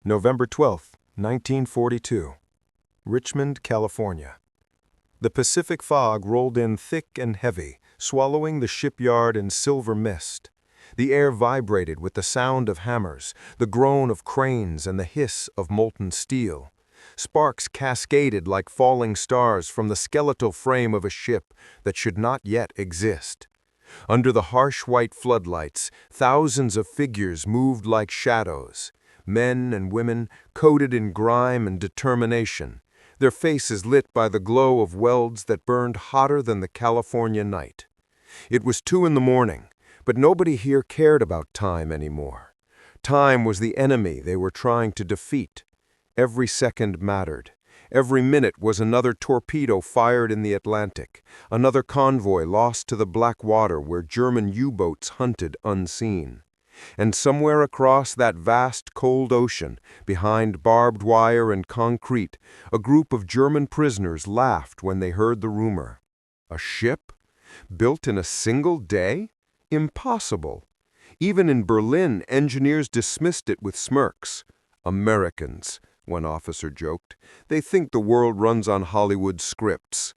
November 12, 1942. Richmond, California. The Pacific fog rolled in thick and heavy, swallowing the shipyard in silver mist. The air vibrated with the sound of hammers, the groan of cranes, and the hiss of molten steel. Sparks cascaded like falling stars from the skeletal frame of a ship that should not yet exist. Under the harsh white floodlights, thousands of figures moved like shadows. Men and women, coated in grime and determination, their faces lit by the glow of welds that burned hotter than the California night. It was 2 in the morning, but nobody here cared about time anymore. Time was the enemy they were trying to defeat. Every second mattered. Every minute was another torpedo fired in the Atlantic, another convoy lost to the black water where German U-boats hunted unseen. And somewhere across that vast, cold ocean, behind barbed wire and concrete, a group of German prisoners laughed when they heard the rumor. A ship? Built in a single day? Impossible. Even in Berlin, engineers dismissed it with smirks. Americans, one officer joked. They think the world runs on Hollywood scripts.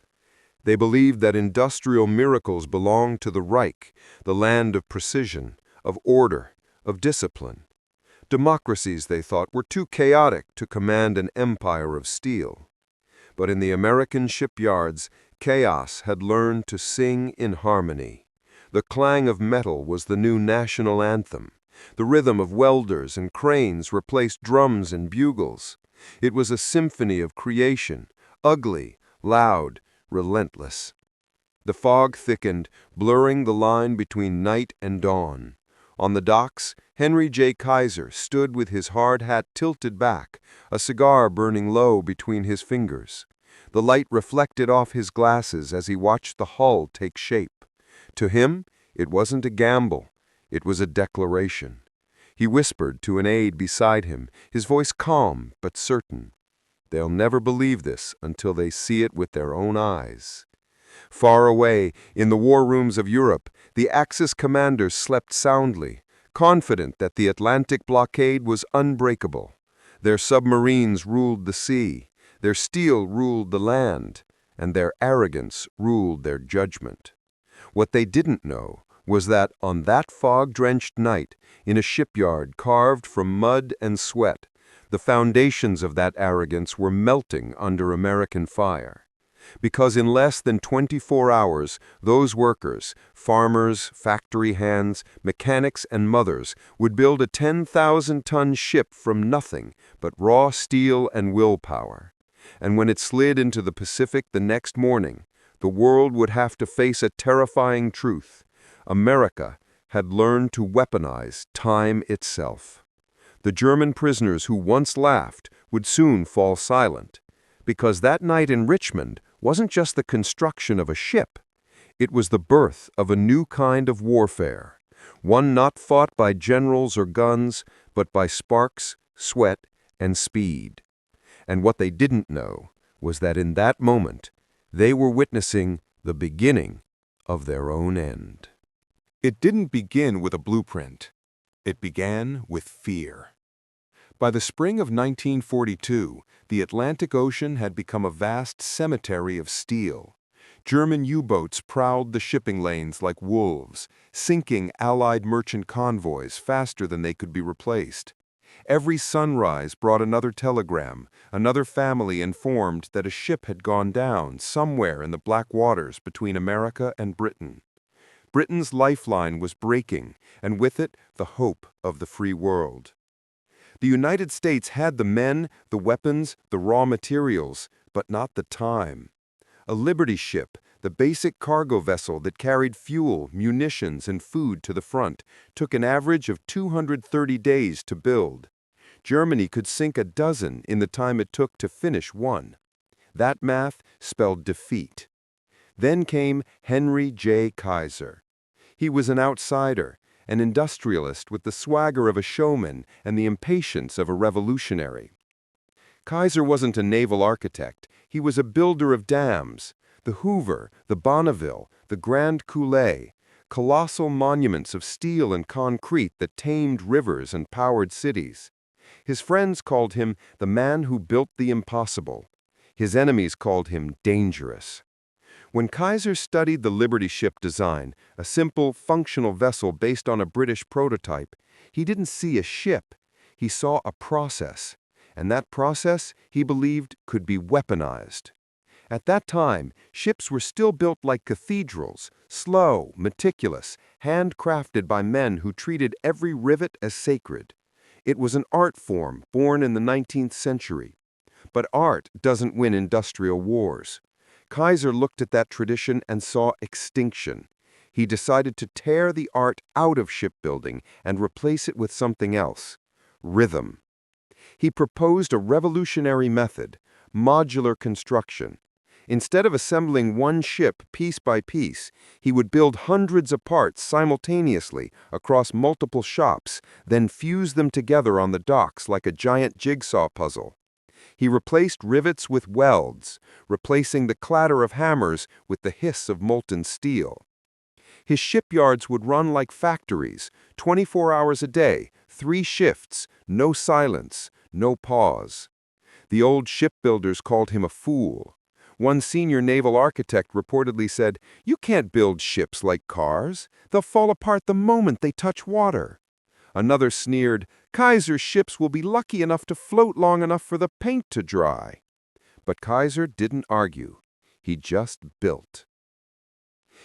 They believed that industrial miracles belonged to the Reich, the land of precision, of order, of discipline. Democracies, they thought, were too chaotic to command an empire of steel. But in the American shipyards, chaos had learned to sing in harmony. The clang of metal was the new national anthem. The rhythm of welders and cranes replaced drums and bugles. It was a symphony of creation, ugly, loud, relentless. The fog thickened, blurring the line between night and dawn. On the docks, Henry J. Kaiser stood with his hard hat tilted back, a cigar burning low between his fingers. The light reflected off his glasses as he watched the hull take shape. To him, it wasn't a gamble. It was a declaration. He whispered to an aide beside him, his voice calm but certain. They'll never believe this until they see it with their own eyes. Far away, in the war rooms of Europe, the Axis commanders slept soundly, confident that the Atlantic blockade was unbreakable. Their submarines ruled the sea, their steel ruled the land, and their arrogance ruled their judgment. What they didn't know was that on that fog-drenched night, in a shipyard carved from mud and sweat, the foundations of that arrogance were melting under American fire. Because in less than 24 hours, those workers, farmers, factory hands, mechanics, and mothers, would build a 10,000-ton ship from nothing but raw steel and willpower. And when it slid into the Pacific the next morning, the world would have to face a terrifying truth. America had learned to weaponize time itself. The German prisoners who once laughed would soon fall silent, because that night in Richmond wasn't just the construction of a ship. It was the birth of a new kind of warfare, one not fought by generals or guns, but by sparks, sweat, and speed. And what they didn't know was that in that moment, they were witnessing the beginning of their own end. It didn't begin with a blueprint. It began with fear. By the spring of 1942, the Atlantic Ocean had become a vast cemetery of steel. German U-boats prowled the shipping lanes like wolves, sinking Allied merchant convoys faster than they could be replaced. Every sunrise brought another telegram, another family informed that a ship had gone down somewhere in the black waters between America and Britain. Britain's lifeline was breaking, and with it, the hope of the free world. The United States had the men, the weapons, the raw materials, but not the time. A Liberty ship, the basic cargo vessel that carried fuel, munitions, and food to the front, took an average of 230 days to build. Germany could sink a dozen in the time it took to finish one. That math spelled defeat. Then came Henry J. Kaiser. He was an outsider, an industrialist with the swagger of a showman and the impatience of a revolutionary. Kaiser wasn't a naval architect. He was a builder of dams. The Hoover, the Bonneville, the Grand Coulee, colossal monuments of steel and concrete that tamed rivers and powered cities. His friends called him the man who built the impossible. His enemies called him dangerous. When Kaiser studied the Liberty ship design, a simple, functional vessel based on a British prototype, he didn't see a ship. He saw a process, and that process, he believed, could be weaponized. At that time, ships were still built like cathedrals, slow, meticulous, handcrafted by men who treated every rivet as sacred. It was an art form born in the 19th century. But art doesn't win industrial wars. Kaiser looked at that tradition and saw extinction. He decided to tear the art out of shipbuilding and replace it with something else: rhythm. He proposed a revolutionary method: modular construction. Instead of assembling one ship piece by piece, he would build hundreds of parts simultaneously across multiple shops, then fuse them together on the docks like a giant jigsaw puzzle. He replaced rivets with welds, replacing the clatter of hammers with the hiss of molten steel. His shipyards would run like factories, 24 hours a day, 3 shifts, no silence, no pause. The old shipbuilders called him a fool. One senior naval architect reportedly said, "You can't build ships like cars. They'll fall apart the moment they touch water." Another sneered, "Kaiser's ships will be lucky enough to float long enough for the paint to dry." But Kaiser didn't argue. He just built.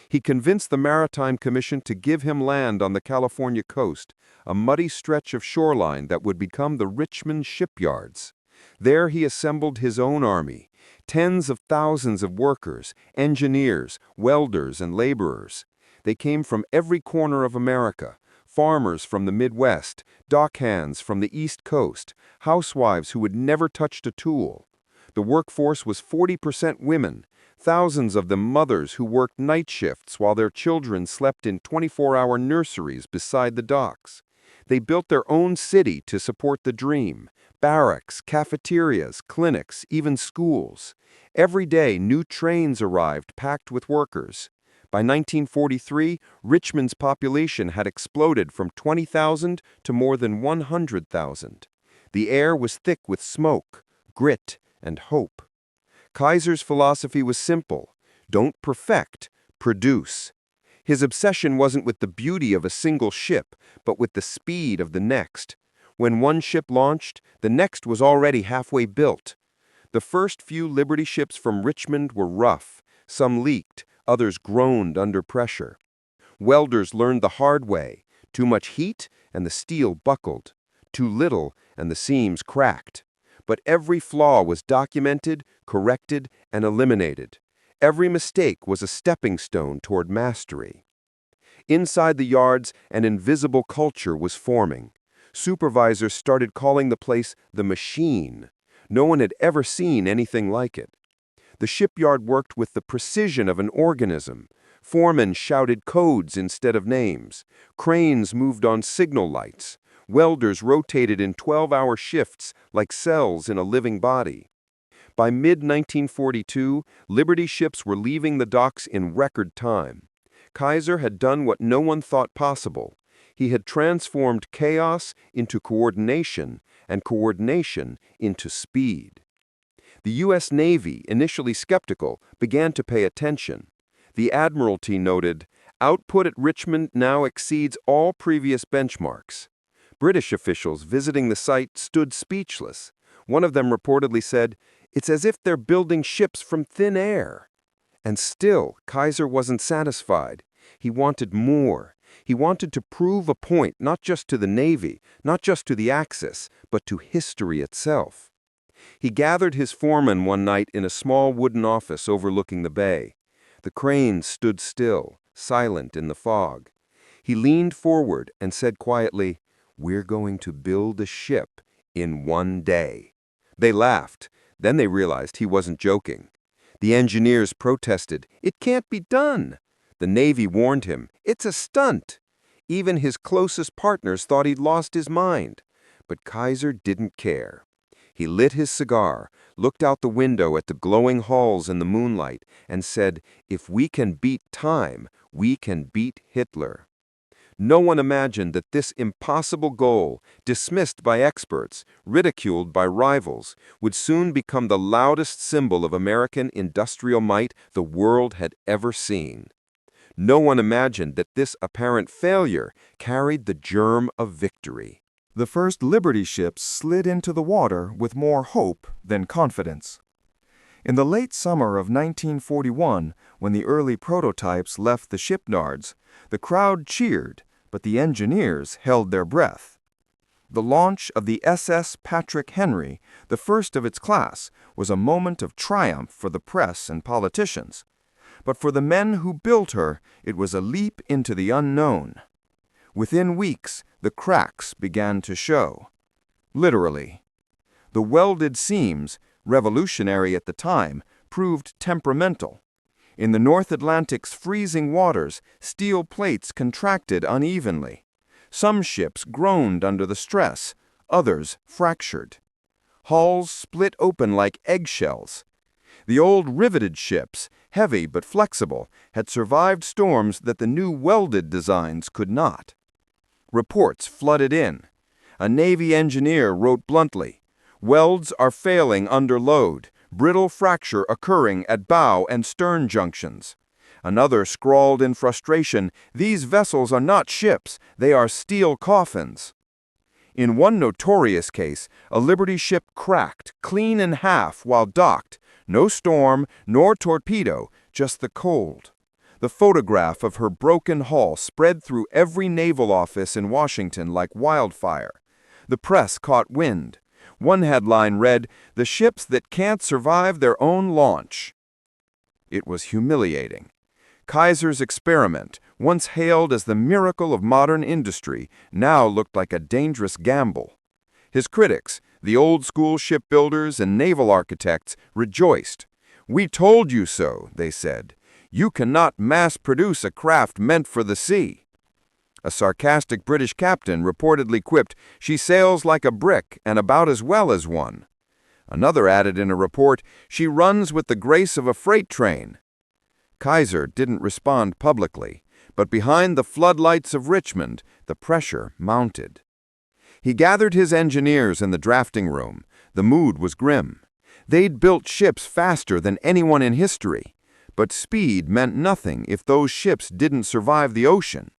He convinced the Maritime Commission to give him land on the California coast, a muddy stretch of shoreline that would become the Richmond shipyards. There he assembled his own army, tens of thousands of workers, engineers, welders, and laborers. They came from every corner of America: farmers from the Midwest, dockhands from the East Coast, housewives who had never touched a tool. The workforce was 40% women, thousands of them mothers who worked night shifts while their children slept in 24-hour nurseries beside the docks. They built their own city to support the dream: barracks, cafeterias, clinics, even schools. Every day, new trains arrived packed with workers. By 1943, Richmond's population had exploded from 20,000 to more than 100,000. The air was thick with smoke, grit, and hope. Kaiser's philosophy was simple: don't perfect, produce. His obsession wasn't with the beauty of a single ship, but with the speed of the next. When one ship launched, the next was already halfway built. The first few Liberty ships from Richmond were rough. Some leaked, others groaned under pressure. Welders learned the hard way: too much heat and the steel buckled, too little and the seams cracked. But every flaw was documented, corrected, and eliminated. Every mistake was a stepping stone toward mastery. Inside the yards, an invisible culture was forming. Supervisors started calling the place the Machine. No one had ever seen anything like it. The shipyard worked with the precision of an organism. Foremen shouted codes instead of names. Cranes moved on signal lights. Welders rotated in 12-hour shifts like cells in a living body. By mid-1942, Liberty ships were leaving the docks in record time. Kaiser had done what no one thought possible. He had transformed chaos into coordination, and coordination into speed. The U.S. Navy, initially skeptical, began to pay attention. The Admiralty noted, "Output at Richmond now exceeds all previous benchmarks." British officials visiting the site stood speechless. One of them reportedly said, "It's as if they're building ships from thin air." And still, Kaiser wasn't satisfied. He wanted more. He wanted to prove a point not just to the Navy, not just to the Axis, but to history itself. He gathered his foremen one night in a small wooden office overlooking the bay. The cranes stood still, silent in the fog. He leaned forward and said quietly, "We're going to build a ship in one day." They laughed. Then they realized he wasn't joking. The engineers protested, "It can't be done." The Navy warned him, "It's a stunt." Even his closest partners thought he'd lost his mind. But Kaiser didn't care. He lit his cigar, looked out the window at the glowing halls in the moonlight, and said, "If we can beat time, we can beat Hitler." No one imagined that this impossible goal, dismissed by experts, ridiculed by rivals, would soon become the loudest symbol of American industrial might the world had ever seen. No one imagined that this apparent failure carried the germ of victory. The first Liberty ships slid into the water with more hope than confidence. In the late summer of 1941, when the early prototypes left the shipyards, the crowd cheered, but the engineers held their breath. The launch of the SS Patrick Henry, the first of its class, was a moment of triumph for the press and politicians. But for the men who built her, it was a leap into the unknown. Within weeks, the cracks began to show. Literally. The welded seams, revolutionary at the time, proved temperamental. In the North Atlantic's freezing waters, steel plates contracted unevenly. Some ships groaned under the stress, others fractured. Hulls split open like eggshells. The old riveted ships, heavy but flexible, had survived storms that the new welded designs could not. Reports flooded in. A Navy engineer wrote bluntly, "Welds are failing under load, brittle fracture occurring at bow and stern junctions." Another scrawled in frustration, "These vessels are not ships, they are steel coffins." In one notorious case, a Liberty ship cracked clean in half while docked. No storm, nor torpedo, just the cold. The photograph of her broken hull spread through every naval office in Washington like wildfire. The press caught wind. One headline read, "The ships that can't survive their own launch." It was humiliating. Kaiser's experiment, once hailed as the miracle of modern industry, now looked like a dangerous gamble. His critics, the old-school shipbuilders and naval architects, rejoiced. "We told you so," they said. "You cannot mass-produce a craft meant for the sea." A sarcastic British captain reportedly quipped, "She sails like a brick and about as well as one." Another added in a report, "She runs with the grace of a freight train." Kaiser didn't respond publicly, but behind the floodlights of Richmond, the pressure mounted. He gathered his engineers in the drafting room. The mood was grim. They'd built ships faster than anyone in history, but speed meant nothing if those ships didn't survive the ocean.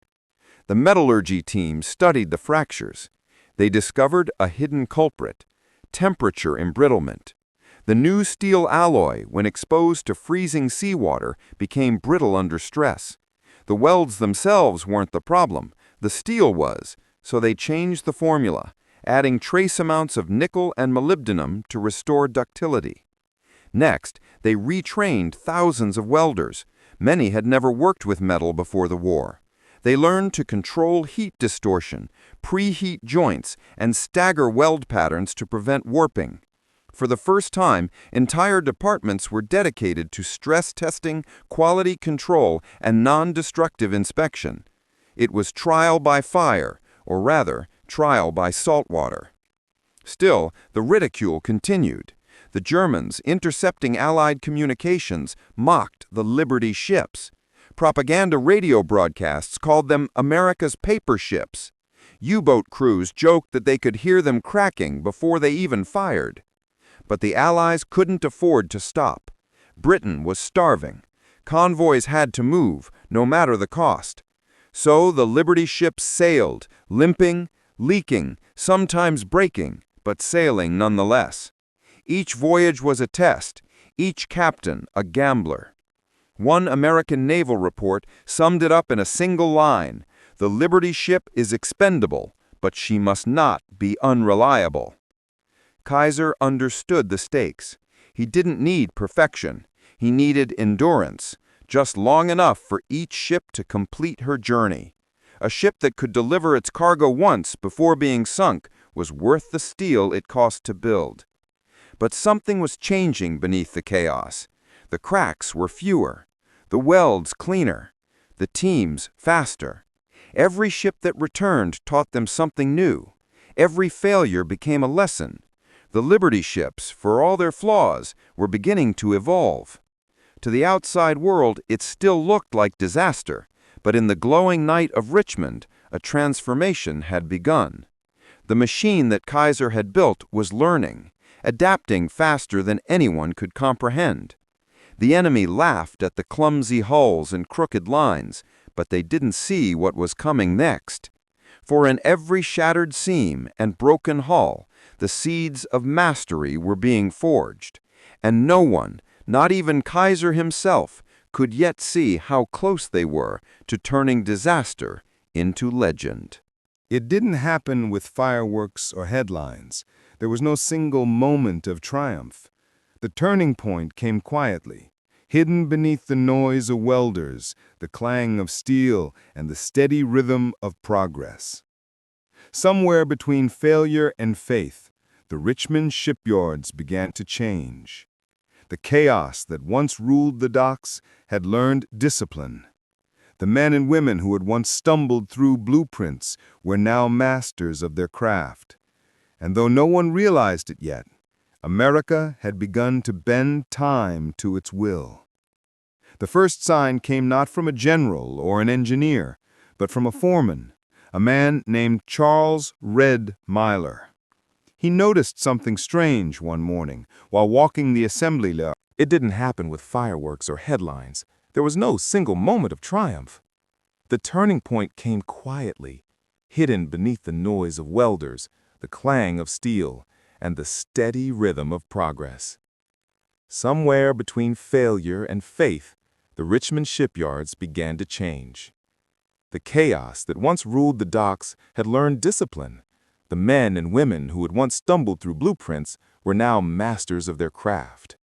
The metallurgy team studied the fractures. They discovered a hidden culprit: temperature embrittlement. The new steel alloy, when exposed to freezing seawater, became brittle under stress. The welds themselves weren't the problem, the steel was, so they changed the formula, adding trace amounts of nickel and molybdenum to restore ductility. Next, they retrained thousands of welders. Many had never worked with metal before the war. They learned to control heat distortion, preheat joints, and stagger weld patterns to prevent warping. For the first time, entire departments were dedicated to stress testing, quality control, and non-destructive inspection. It was trial by fire, or rather, trial by saltwater. Still, the ridicule continued. The Germans, intercepting Allied communications, mocked the Liberty ships. Propaganda radio broadcasts called them America's paper ships. U-boat crews joked that they could hear them cracking before they even fired. But the Allies couldn't afford to stop. Britain was starving. Convoys had to move, no matter the cost. So the Liberty ships sailed, limping, leaking, sometimes breaking, but sailing nonetheless. Each voyage was a test, each captain a gambler. One American naval report summed it up in a single line: "The Liberty ship is expendable, but she must not be unreliable." Kaiser understood the stakes. He didn't need perfection. He needed endurance, just long enough for each ship to complete her journey. A ship that could deliver its cargo once before being sunk was worth the steel it cost to build. But something was changing beneath the chaos. The cracks were fewer, the welds cleaner, the teams faster. Every ship that returned taught them something new. Every failure became a lesson. The Liberty ships, for all their flaws, were beginning to evolve. To the outside world, it still looked like disaster, but in the glowing night of Richmond, A transformation had begun. The machine that Kaiser had built was learning, adapting faster than anyone could comprehend. The enemy laughed at the clumsy hulls and crooked lines, but they didn't see what was coming next. For in every shattered seam and broken hull, the seeds of mastery were being forged, and no one, not even Kaiser himself, could yet see how close they were to turning disaster into legend. It didn't happen with fireworks or headlines. There was no single moment of triumph. The turning point came quietly, hidden beneath the noise of welders, the clang of steel, and the steady rhythm of progress. Somewhere between failure and faith, the Richmond shipyards began to change. The chaos that once ruled the docks had learned discipline. The men and women who had once stumbled through blueprints were now masters of their craft. And though no one realized it yet, America had begun to bend time to its will. The first sign came not from a general or an engineer, but from a foreman, a man named Charles "Red" Myler. He noticed something strange one morning while walking the assembly line. It didn't happen with fireworks or headlines. There was no single moment of triumph. The turning point came quietly, hidden beneath the noise of welders, the clang of steel, and the steady rhythm of progress. Somewhere between failure and faith, the Richmond shipyards began to change. The chaos that once ruled the docks had learned discipline. The men and women who had once stumbled through blueprints were now masters of their craft.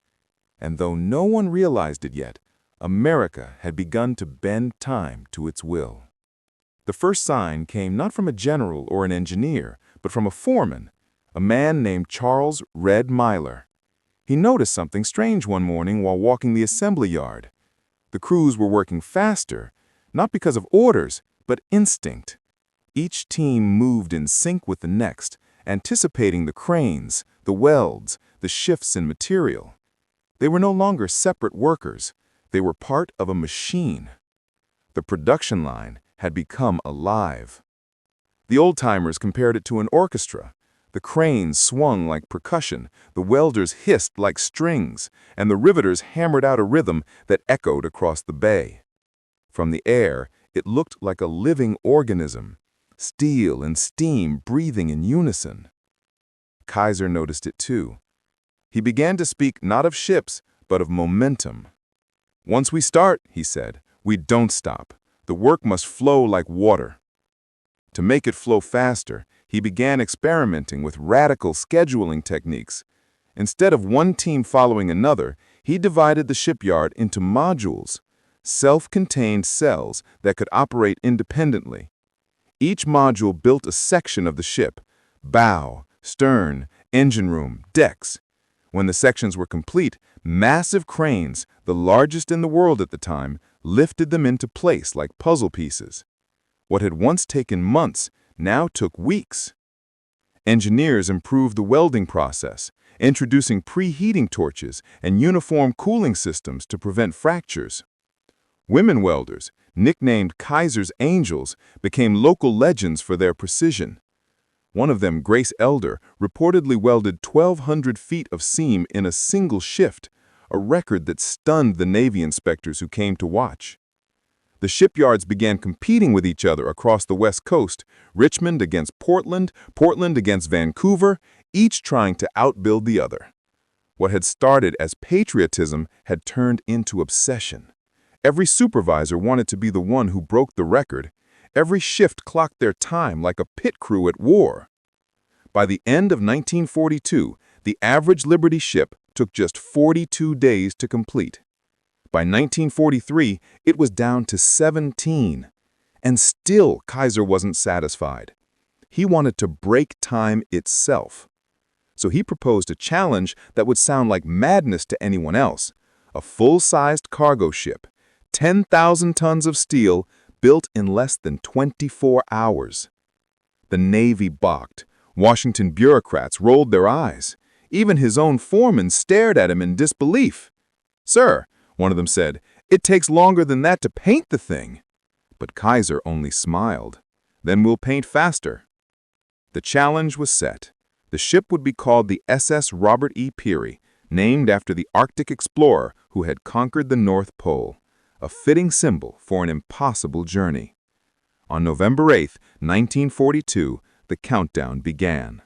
And though no one realized it yet, America had begun to bend time to its will. The first sign came not from a general or an engineer, but from a foreman, a man named Charles "Red" Myler. He noticed something strange one morning while walking the assembly yard. The crews were working faster, not because of orders, but instinct. Each team moved in sync with the next, anticipating the cranes, the welds, the shifts in material. They were no longer separate workers. They were part of a machine. The production line had become alive. The old-timers compared it to an orchestra. The cranes swung like percussion, the welders hissed like strings, and the riveters hammered out a rhythm that echoed across the bay. From the air, it looked like a living organism, steel and steam breathing in unison. Kaiser noticed it too. He began to speak not of ships, but of momentum. "Once we start," he said, "we don't stop. The work must flow like water." To make it flow faster, he began experimenting with radical scheduling techniques. Instead of one team following another, he divided the shipyard into modules, self-contained cells that could operate independently. Each module built a section of the ship: bow, stern, engine room, decks. When the sections were complete, massive cranes, the largest in the world at the time, lifted them into place like puzzle pieces. What had once taken months now took weeks. Engineers improved the welding process, introducing preheating torches and uniform cooling systems to prevent fractures. Women welders, nicknamed Kaiser's Angels, became local legends for their precision. One of them, Grace Elder, reportedly welded 1,200 feet of seam in a single shift, a record that stunned the Navy inspectors who came to watch. The shipyards began competing with each other across the West Coast, Richmond against Portland, Portland against Vancouver, each trying to outbuild the other. What had started as patriotism had turned into obsession. Every supervisor wanted to be the one who broke the record. Every shift clocked their time like a pit crew at war. By the end of 1942, the average Liberty ship took just 42 days to complete. By 1943, it was down to 17. And still Kaiser wasn't satisfied. He wanted to break time itself. So he proposed a challenge that would sound like madness to anyone else: a full-sized cargo ship, 10,000 tons of steel, built in less than 24 hours. The Navy balked. Washington bureaucrats rolled their eyes. Even his own foreman stared at him in disbelief. "Sir," one of them said, "it takes longer than that to paint the thing." But Kaiser only smiled. then we'll paint faster. The challenge was set. The ship would be called the SS Robert E. Peary, named after the Arctic explorer who had conquered the North Pole, a fitting symbol for an impossible journey. On November 8, 1942, the countdown began.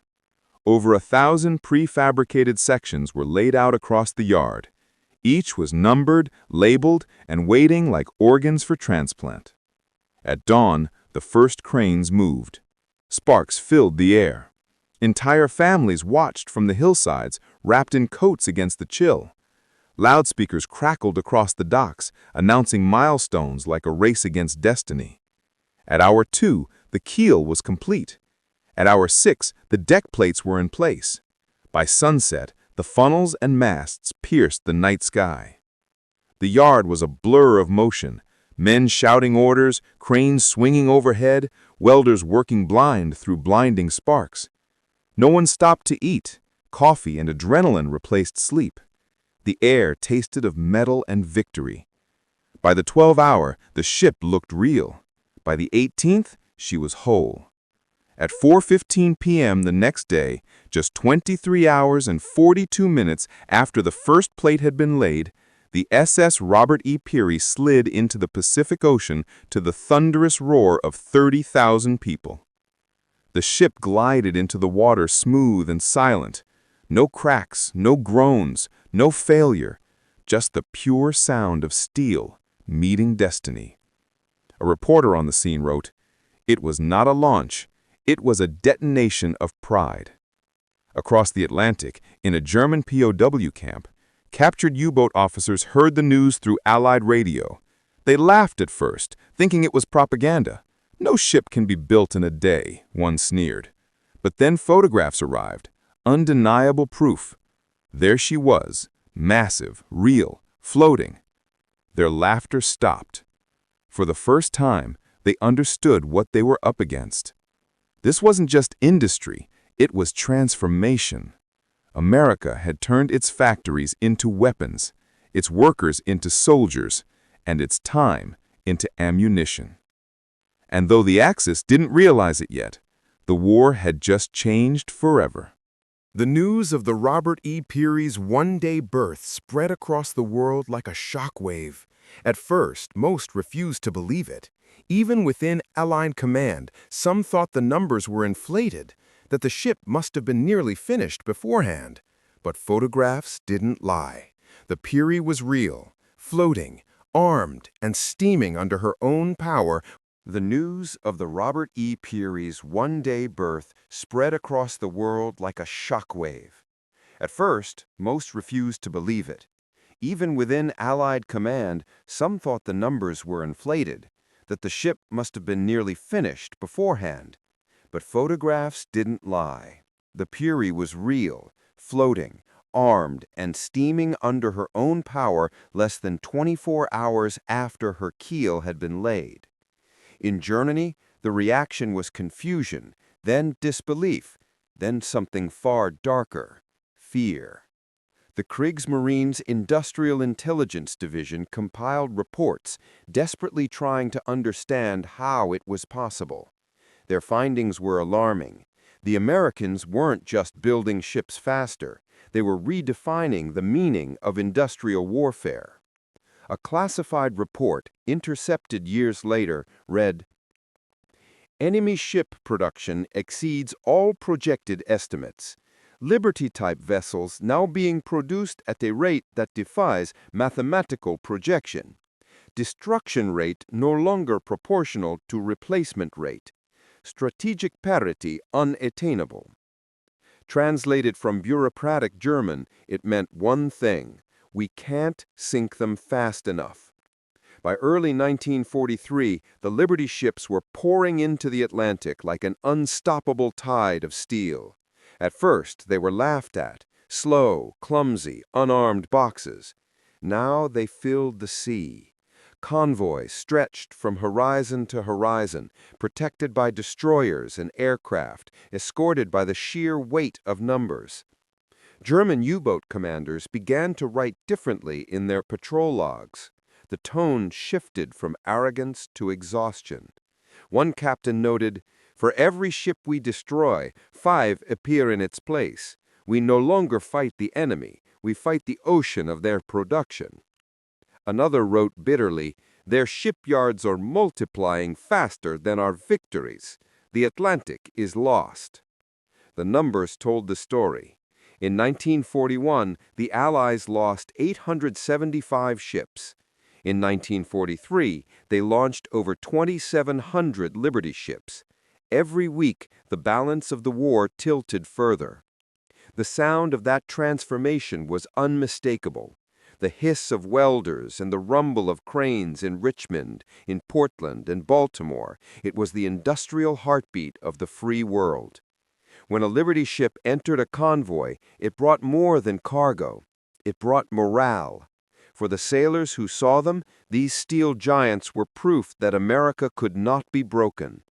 Over 1,000 prefabricated sections were laid out across the yard. Each was numbered, labeled, and waiting like organs for transplant. At dawn, the first cranes moved. Sparks filled the air. Entire families watched from the hillsides, wrapped in coats against the chill. Loudspeakers crackled across the docks, announcing milestones like a race against destiny. At hour 2, the keel was complete. At hour 6, the deck plates were in place. By sunset, the funnels and masts pierced the night sky. The yard was a blur of motion, men shouting orders, cranes swinging overhead, welders working blind through blinding sparks. No one stopped to eat. Coffee and adrenaline replaced sleep. The air tasted of metal and victory. By the 12th hour, the ship looked real. By the 18th, she was whole. At 4:15 p.m. the next day, just 23 hours and 42 minutes after the first plate had been laid, the SS Robert E. Peary slid into the Pacific Ocean to the thunderous roar of 30,000 people. The ship glided into the water smooth and silent. No cracks, no groans, no failure, just the pure sound of steel meeting destiny. A reporter on the scene wrote, "It was not a launch. It was a detonation of pride." Across the Atlantic, in a German POW camp, captured U-boat officers heard the news through Allied radio. They laughed at first, thinking it was propaganda. "No ship can be built in a day," one sneered. But then photographs arrived, undeniable proof. There she was, massive, real, floating. Their laughter stopped. For the first time, they understood what they were up against. This wasn't just industry, it was transformation. America had turned its factories into weapons, its workers into soldiers, and its time into ammunition. And though the Axis didn't realize it yet, the war had just changed forever. The news of the Robert E. Peary's one-day birth spread across the world like a shockwave. At first, most refused to believe it. Even within Allied command, some thought the numbers were inflated, that the ship must have been nearly finished beforehand. But photographs didn't lie. The Peary was real, floating, armed, and steaming under her own power. The news of the Robert E. Peary's one-day birth spread across the world like a shockwave. At first, most refused to believe it. Even within Allied command, some thought the numbers were inflated, that the ship must have been nearly finished beforehand. But photographs didn't lie. The Peary was real, floating, armed, and steaming under her own power less than 24 hours after her keel had been laid. In Germany, the reaction was confusion, then disbelief, then something far darker, fear. The Kriegsmarine's Industrial Intelligence Division compiled reports, desperately trying to understand how it was possible. Their findings were alarming. The Americans weren't just building ships faster, they were redefining the meaning of industrial warfare. A classified report, intercepted years later, read, "Enemy ship production exceeds all projected estimates. Liberty-type vessels now being produced at a rate that defies mathematical projection. Destruction rate no longer proportional to replacement rate. Strategic parity unattainable." Translated from bureaucratic German, it meant one thing: we can't sink them fast enough. By early 1943, the Liberty ships were pouring into the Atlantic like an unstoppable tide of steel. At first, they were laughed at, slow, clumsy, unarmed boxes. Now they filled the sea. Convoys stretched from horizon to horizon, protected by destroyers and aircraft, escorted by the sheer weight of numbers. German U-boat commanders began to write differently in their patrol logs. The tone shifted from arrogance to exhaustion. One captain noted, "For every ship we destroy, 5 appear in its place. We no longer fight the enemy, we fight the ocean of their production." Another wrote bitterly, "Their shipyards are multiplying faster than our victories. The Atlantic is lost." The numbers told the story. In 1941, the Allies lost 875 ships. In 1943, they launched over 2,700 Liberty ships. Every week, the balance of the war tilted further. The sound of that transformation was unmistakable. The hiss of welders and the rumble of cranes in Richmond, in Portland, and Baltimore, it was the industrial heartbeat of the free world. When a Liberty ship entered a convoy, it brought more than cargo. It brought morale. For the sailors who saw them, these steel giants were proof that America could not be broken.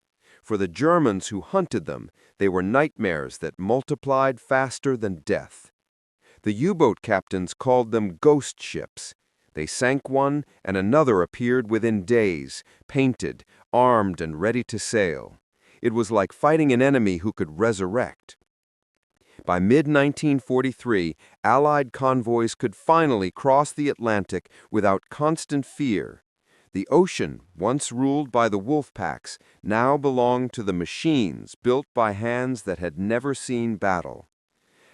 For the Germans who hunted them, they were nightmares that multiplied faster than death. The U-boat captains called them ghost ships. They sank one, and another appeared within days, painted, armed, and ready to sail. It was like fighting an enemy who could resurrect. By mid-1943, Allied convoys could finally cross the Atlantic without constant fear. The ocean, once ruled by the wolf packs, now belonged to the machines built by hands that had never seen battle.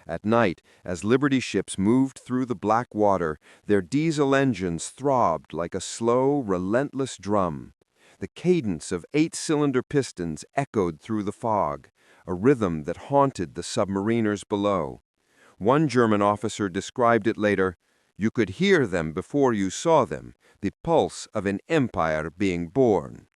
At night, as Liberty ships moved through the black water, their diesel engines throbbed like a slow, relentless drum. The cadence of 8-cylinder pistons echoed through the fog, a rhythm that haunted the submariners below. One German officer described it later, "You could hear them before you saw them, the pulse of an empire being born."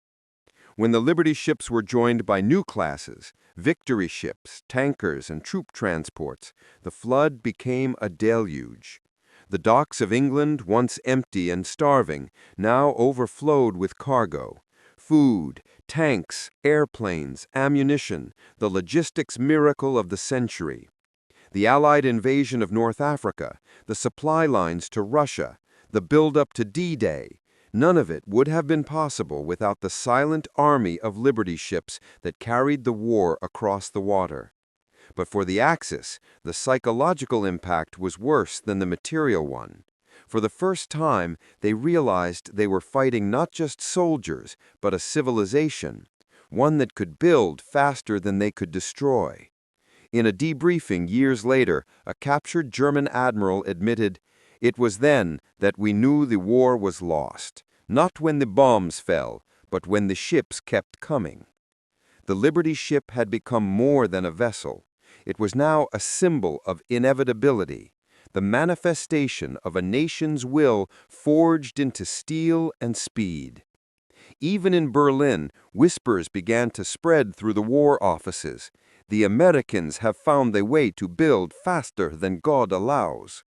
When the Liberty ships were joined by new classes, Victory ships, tankers, and troop transports, the flood became a deluge. The docks of England, once empty and starving, now overflowed with cargo. Food, tanks, airplanes, ammunition, the logistics miracle of the century. The Allied invasion of North Africa, the supply lines to Russia, the build-up to D-Day, none of it would have been possible without the silent army of Liberty ships that carried the war across the water. But for the Axis, the psychological impact was worse than the material one. For the first time, they realized they were fighting not just soldiers, but a civilization, one that could build faster than they could destroy. In a debriefing years later, a captured German admiral admitted, "It was then that we knew the war was lost, not when the bombs fell, but when the ships kept coming." The Liberty ship had become more than a vessel. It was now a symbol of inevitability, the manifestation of a nation's will forged into steel and speed. Even in Berlin, whispers began to spread through the war offices. The Americans have found a way to build faster than God allows.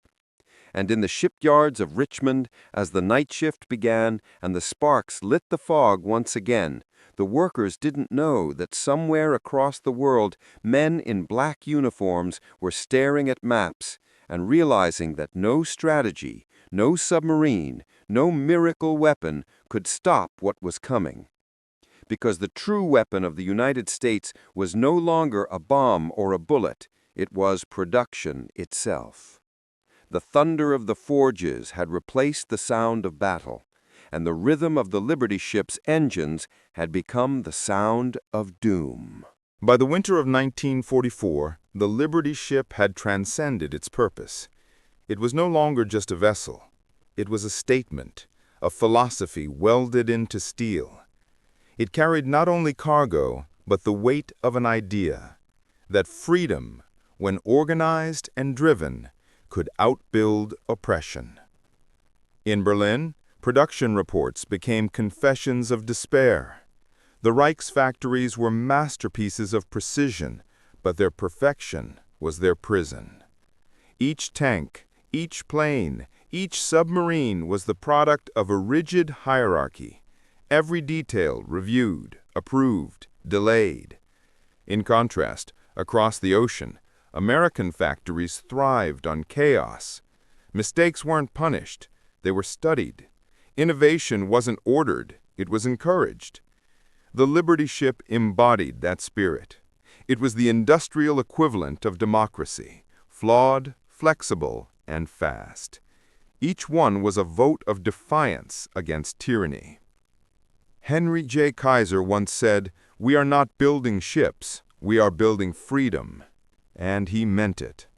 And in the shipyards of Richmond, as the night shift began and the sparks lit the fog once again, the workers didn't know that somewhere across the world, men in black uniforms were staring at maps and realizing that no strategy, no submarine, no miracle weapon could stop what was coming. Because the true weapon of the United States was no longer a bomb or a bullet, it was production itself. The thunder of the forges had replaced the sound of battle, and the rhythm of the Liberty ship's engines had become the sound of doom. By the winter of 1944, the Liberty ship had transcended its purpose. It was no longer just a vessel. It was a statement, a philosophy welded into steel. It carried not only cargo, but the weight of an idea, that freedom, when organized and driven, could outbuild oppression. In Berlin, production reports became confessions of despair. The Reich's factories were masterpieces of precision, but their perfection was their prison. Each tank, each plane, each submarine was the product of a rigid hierarchy, every detail reviewed, approved, delayed. In contrast, across the ocean, American factories thrived on chaos. Mistakes weren't punished, they were studied. Innovation wasn't ordered, it was encouraged. The Liberty ship embodied that spirit. It was the industrial equivalent of democracy, flawed, flexible, and fast. Each one was a vote of defiance against tyranny. Henry J. Kaiser once said, "We are not building ships, we are building freedom." And he meant it.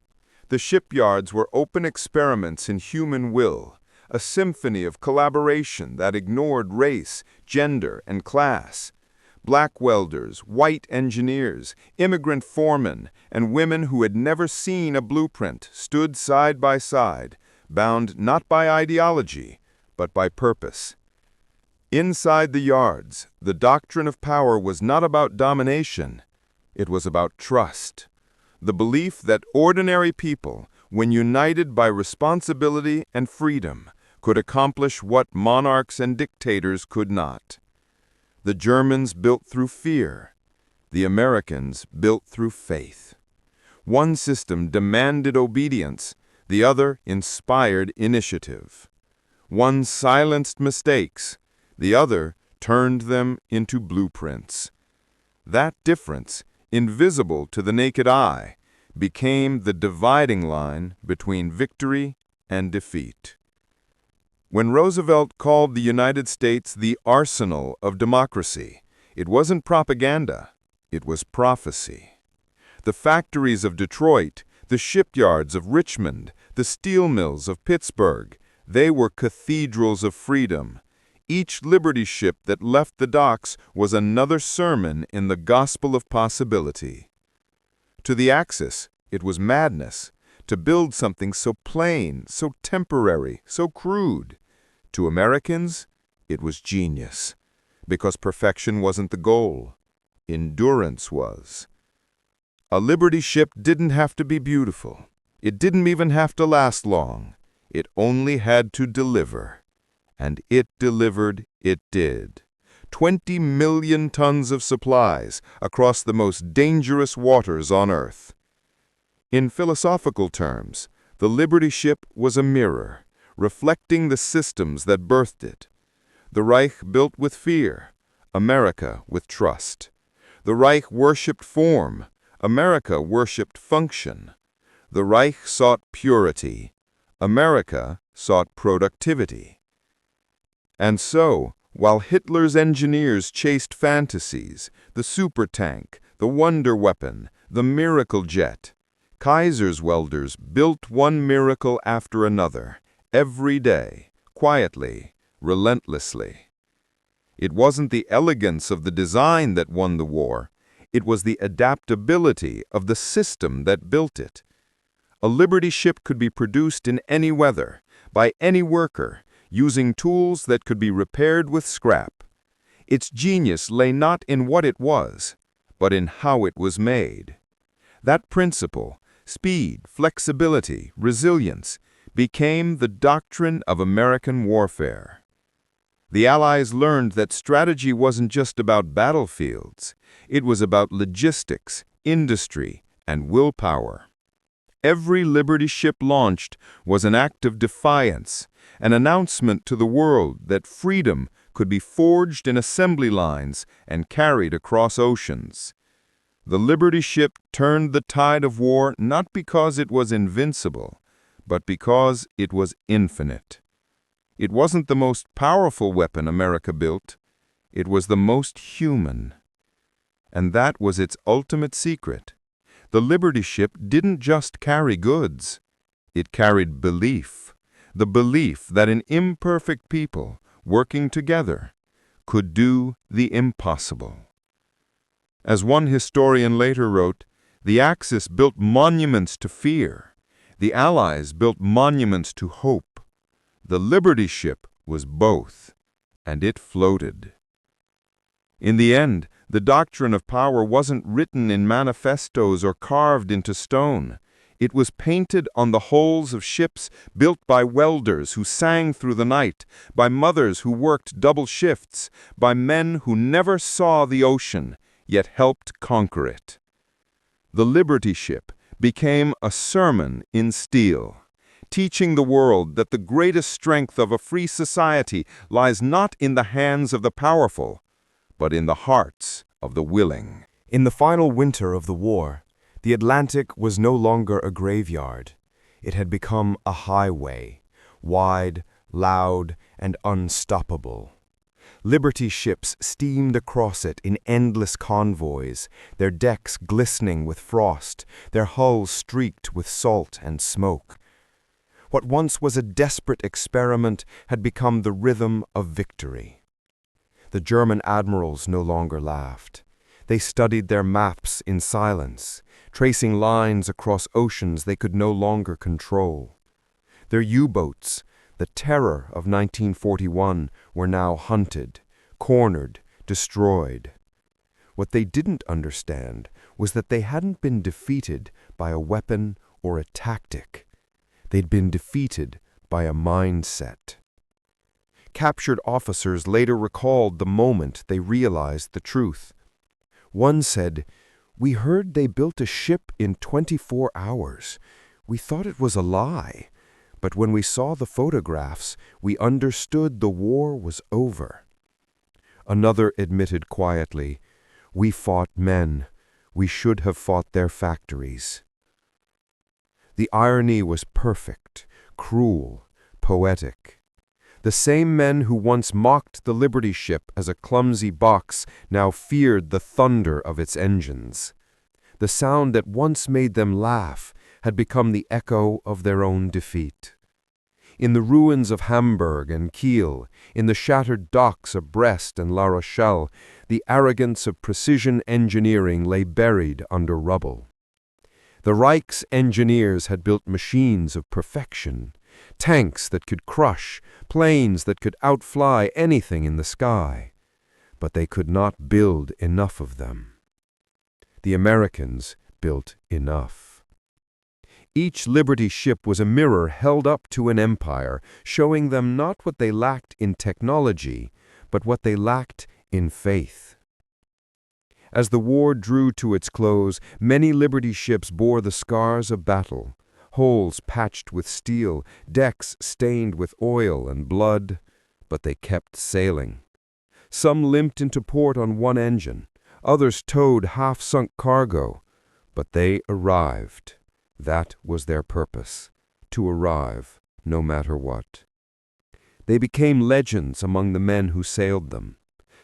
The shipyards were open experiments in human will, a symphony of collaboration that ignored race, gender, and class. Black welders, white engineers, immigrant foremen, and women who had never seen a blueprint stood side by side, bound not by ideology, but by purpose. Inside the yards, the doctrine of power was not about domination, it was about trust. The belief that ordinary people, when united by responsibility and freedom, could accomplish what monarchs and dictators could not. The Germans built through fear. The Americans built through faith. One system demanded obedience, the other inspired initiative. One silenced mistakes, the other turned them into blueprints. That difference, invisible to the naked eye, became the dividing line between victory and defeat. When Roosevelt called the United States the arsenal of democracy, it wasn't propaganda, it was prophecy. The factories of Detroit, the shipyards of Richmond, the steel mills of Pittsburgh, they were cathedrals of freedom. Each Liberty ship that left the docks was another sermon in the gospel of possibility. To the Axis, it was madness to build something so plain, so temporary, so crude. To Americans, it was genius, because perfection wasn't the goal. Endurance was. A Liberty ship didn't have to be beautiful. It didn't even have to last long. It only had to deliver. And it delivered, it did. 20 million tons of supplies across the most dangerous waters on Earth. In philosophical terms, the Liberty ship was a mirror, reflecting the systems that birthed it. The Reich built with fear, America with trust. The Reich worshipped form, America worshipped function. The Reich sought purity, America sought productivity. And so, while Hitler's engineers chased fantasies, the supertank, the wonder weapon, the miracle jet, Kaiser's welders built one miracle after another, every day, quietly, relentlessly. It wasn't the elegance of the design that won the war, it was the adaptability of the system that built it. A Liberty ship could be produced in any weather, by any worker, using tools that could be repaired with scrap. Its genius lay not in what it was, but in how it was made. That principle, speed, flexibility, resilience, became the doctrine of American warfare. The Allies learned that strategy wasn't just about battlefields. It was about logistics, industry, and willpower. Every Liberty ship launched was an act of defiance, an announcement to the world that freedom could be forged in assembly lines and carried across oceans. The Liberty ship turned the tide of war not because it was invincible, but because it was infinite. It wasn't the most powerful weapon America built, it was the most human. And that was its ultimate secret. The Liberty ship didn't just carry goods, it carried belief, the belief that an imperfect people, working together, could do the impossible. As one historian later wrote, the Axis built monuments to fear, the Allies built monuments to hope. The Liberty ship was both, and it floated. In the end, the doctrine of power wasn't written in manifestos or carved into stone. It was painted on the hulls of ships built by welders who sang through the night, by mothers who worked double shifts, by men who never saw the ocean, yet helped conquer it. The Liberty ship became a sermon in steel, teaching the world that the greatest strength of a free society lies not in the hands of the powerful, but in the hearts of the willing. In the final winter of the war, the Atlantic was no longer a graveyard. It had become a highway, wide, loud, and unstoppable. Liberty ships steamed across it in endless convoys, their decks glistening with frost, their hulls streaked with salt and smoke. What once was a desperate experiment had become the rhythm of victory. The German admirals no longer laughed. They studied their maps in silence, tracing lines across oceans they could no longer control. Their U-boats, the terror of 1941, were now hunted, cornered, destroyed. What they didn't understand was that they hadn't been defeated by a weapon or a tactic. They'd been defeated by a mindset. Captured officers later recalled the moment they realized the truth. One said, "We heard they built a ship in 24 hours. We thought it was a lie. But when we saw the photographs, we understood the war was over." Another admitted quietly, "We fought men. We should have fought their factories." The irony was perfect, cruel, poetic. The same men who once mocked the Liberty ship as a clumsy box now feared the thunder of its engines. The sound that once made them laugh had become the echo of their own defeat. In the ruins of Hamburg and Kiel, in the shattered docks of Brest and La Rochelle, the arrogance of precision engineering lay buried under rubble. The Reich's engineers had built machines of perfection, tanks that could crush, planes that could outfly anything in the sky. But they could not build enough of them. The Americans built enough. Each Liberty ship was a mirror held up to an empire, showing them not what they lacked in technology, but what they lacked in faith. As the war drew to its close, many Liberty ships bore the scars of battle, holes patched with steel, decks stained with oil and blood, but they kept sailing. Some limped into port on one engine, others towed half-sunk cargo, but they arrived. That was their purpose, to arrive, no matter what. They became legends among the men who sailed them.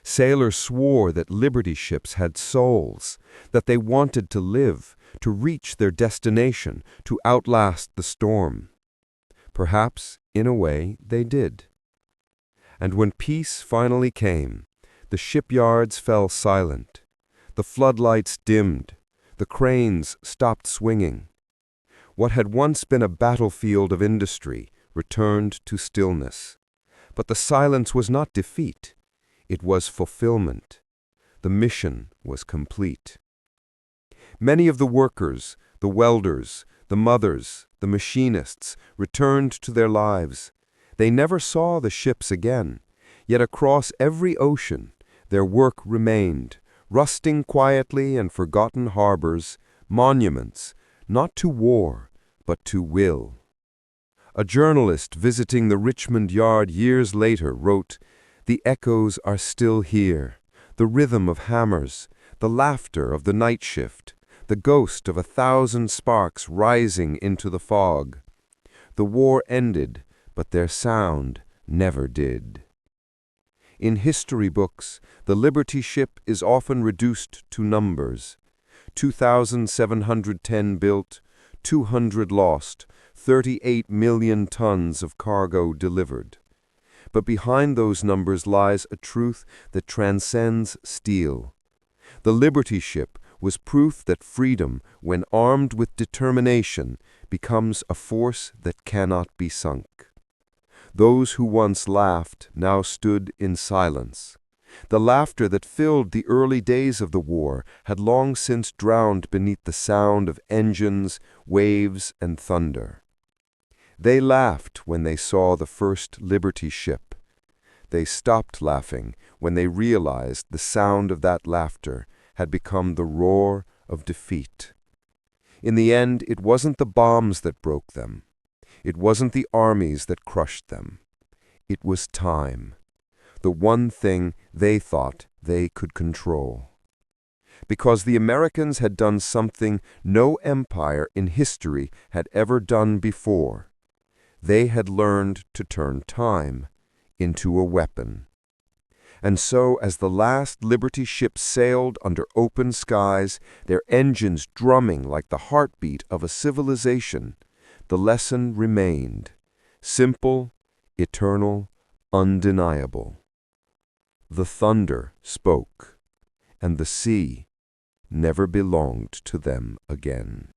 Sailors swore that Liberty ships had souls, that they wanted to live, to reach their destination, to outlast the storm. Perhaps, in a way, they did. And when peace finally came, the shipyards fell silent. The floodlights dimmed. The cranes stopped swinging. What had once been a battlefield of industry returned to stillness. But the silence was not defeat. It was fulfillment. The mission was complete. Many of the workers, the welders, the mothers, the machinists returned to their lives. They never saw the ships again, yet across every ocean their work remained, rusting quietly in forgotten harbors, monuments, not to war, but to will. A journalist visiting the Richmond yard years later wrote, "The echoes are still here, the rhythm of hammers, the laughter of the night shift, the ghost of 1,000 sparks rising into the fog. The war ended, but their sound never did." In history books, the Liberty ship is often reduced to numbers. 2,710 built, 200 lost, 38 million tons of cargo delivered. But behind those numbers lies a truth that transcends steel. The Liberty ship was proof that freedom, when armed with determination, becomes a force that cannot be sunk. Those who once laughed now stood in silence. The laughter that filled the early days of the war had long since drowned beneath the sound of engines, waves, and thunder. They laughed when they saw the first Liberty ship. They stopped laughing when they realized the sound of that laughter had become the roar of defeat. In the end, it wasn't the bombs that broke them. It wasn't the armies that crushed them. It was time, the one thing they thought they could control. Because the Americans had done something no empire in history had ever done before. They had learned to turn time into a weapon. And so, as the last Liberty ship sailed under open skies, their engines drumming like the heartbeat of a civilization, the lesson remained, simple, eternal, undeniable. The thunder spoke, and the sea never belonged to them again.